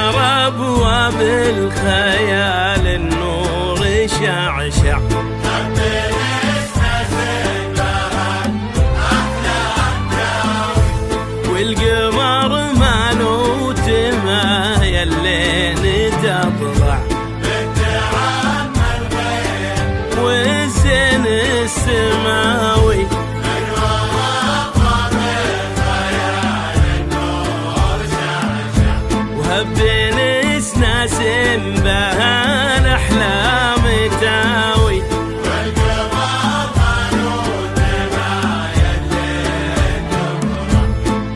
على ابواب الخيال النور شعشع. والقمر مالو تمايل لين تطلع. والزين السماوي وهبين اسناس بها الاحلام تاوي.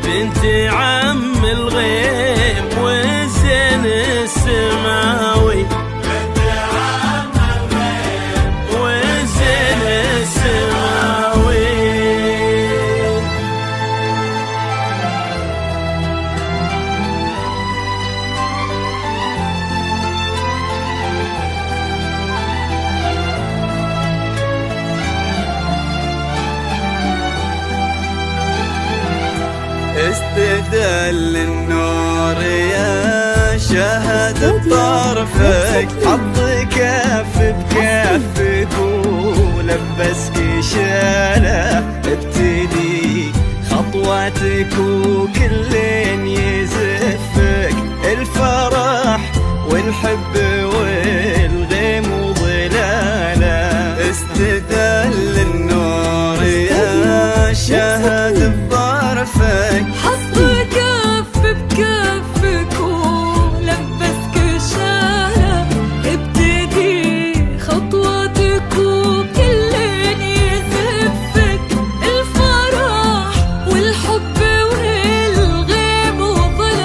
بنت عم الغيم والزين السماوي. والزين السماوي استدل النور يا شهد بطرفك. حط كف بكفك ولبسك شاله. ابتدي خطواتك وكلين يزفك. الفرح والحب والغيم وظلاله. استدل النور يا شهد بطرفك. حط كف بكفك ولبسك شاله. ابتدي خطواتك وكلين يزفك. الفرح والحب والغيم وظلاله.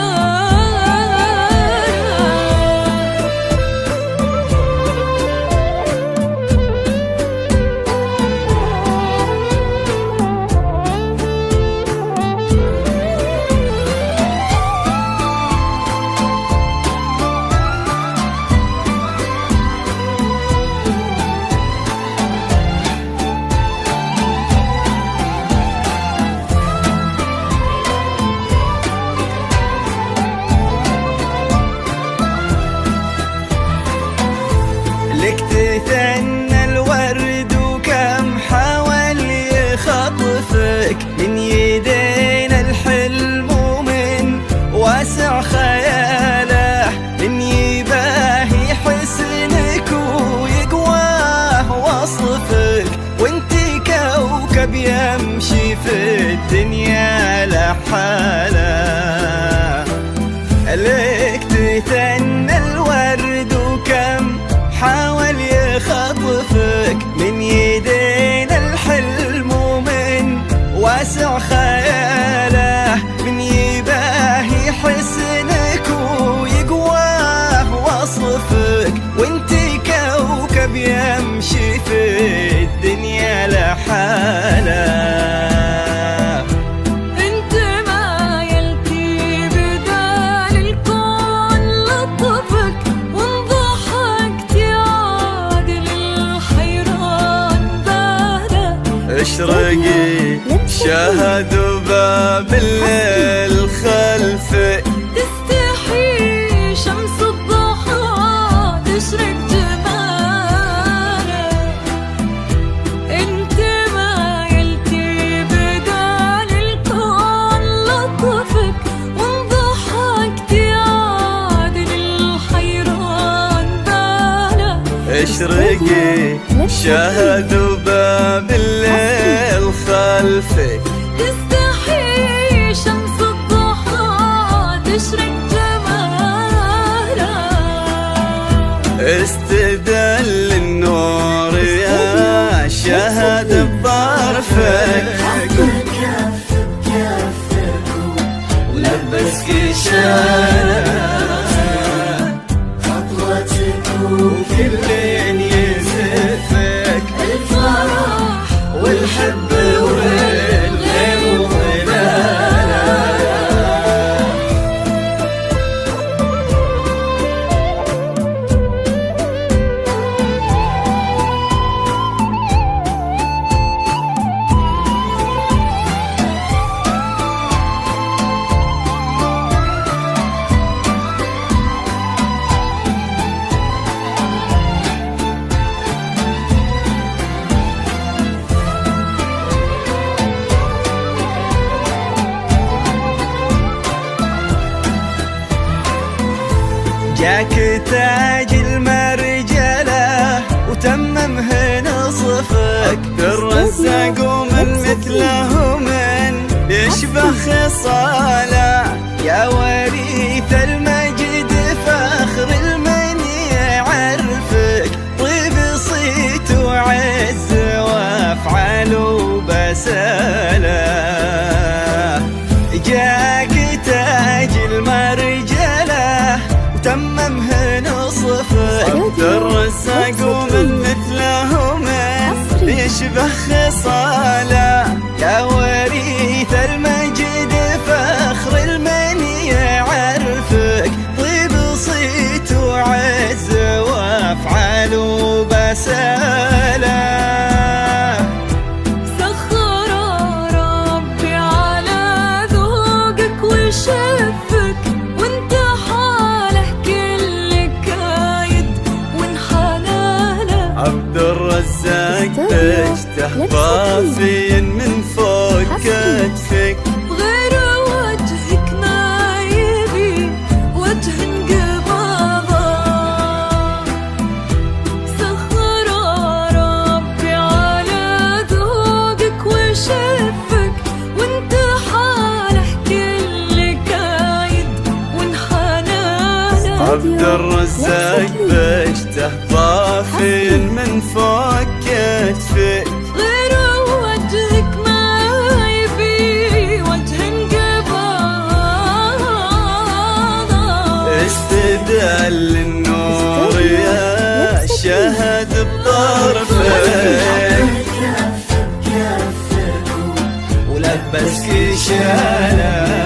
لك تثنى الورد وكم حاول يخطفك. من يدين الحلم ومن واسع خياله. من يباهي حسنك ويقواه وصفك. وانتي كوكب يمشي في الدنيا لحاله. لك تثنى الورد وكم حاول يخطفك. من يدين الحلم ومن واسع خياله. من يباهي حسنك ويقواه وصفك. وانتي كوكب يمشي في الدنيا لحاله. اشرقي شهد باب الليل خلفك. تستحي شمس الضحى تشرق جماله. انت ما يلتي بدال الكون لطفك. وان ضحكتي عادل الحيران باله. اشرقي شهد باب الليل خلفك. تستحي شمس الضحى تشرق جماله. استدل النور يا شهد بطرفك. حط كف بكفك ولبسك شاله. خطوتك وكلين يزفك. الفرح والحب والغيم وظلاله. جاك تاج المرجلة وتممه نصفك، الرزاق ومن مثله من يشبه خصاله، يا وريث المجد فخر المن يعرفك، طيب صيت وعز وافعال وبساله. جاك تاج المرجله وتممه نصفك، الرزاق ومن مثله من يشبه خصاله، يا وريث المجد فخر المن يعرفك، طيب صيت وعز وافعال وبساله. سخر ربي على ذوقك وشفك، وانت حاله كل كايد وانحنى له. عبد الرزاق تشته ضافي من فوق كتفك، غير وجهك ما يبي وجه انقباضه. سخر ربي على ذوقك وشفك، وانت حاله كل كايد وانحنى له. عبد الرزاق بشته ضافي من فوق كتفك، غير وجهك ما يبي وجه انقباضه. استدل النور يا شهد بطرفك، ولبسك شاله